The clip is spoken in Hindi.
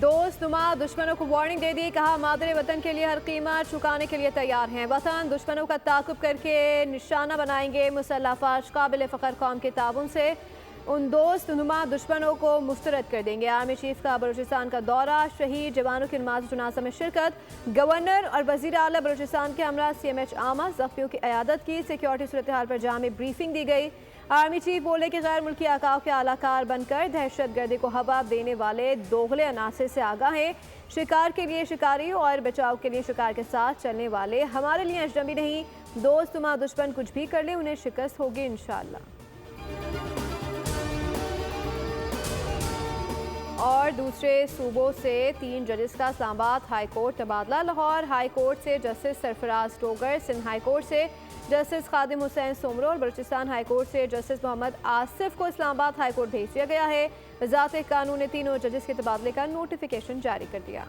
दोस्त नुमा दुश्मनों को वार्निंग दे दी, कहा मादरे वतन के लिए हर कीमत चुकाने के लिए तैयार हैं। वतन दुश्मनों का ताकुब करके निशाना बनाएंगे। मुसल्लह अफवाज काबिल फ़ख्र कौम के ताउन से उन दोस्त नुमा दुश्मनों को मुस्तरद कर देंगे। आर्मी चीफ का बलूचिस्तान का दौरा, शहीद जवानों की नमाज जनाजा में शिरकत। गवर्नर और वजीर आला बलूचिस्तान के हमरा CMH आमा जख्मियों की अयादत की। सिक्योरिटी सूरत हाल पर जामे ब्रीफिंग दी गई। आर्मी चीफ बोले कि गैर मुल्की अकाव के आलाकार बनकर दहशत गर्दी को हवा देने वाले दोगले अनासर से आगाह हैं। शिकार के लिए शिकारी और बचाव के लिए शिकार के साथ चलने वाले हमारे लिए अजनबी नहीं। दोस्त नुमा दुश्मन कुछ भी कर ले, उन्हें शिकस्त होगी इंशाअल्लाह। और दूसरे सूबों से 3 जजेस का इस्लामाबाद हाई कोर्ट तबादला। लाहौर हाई कोर्ट से justice Sarfaraz Dogar, Sindh high court से जस्टिस खादिम हुसैन सोमरो और बलूचिस्तान हाई कोर्ट से जस्टिस मोहम्मद आसिफ को इस्लामाबाद हाई कोर्ट भेज दिया गया है। वज़ारत कानून ने तीनों जजेस के तबादले का नोटिफिकेशन जारी कर दिया।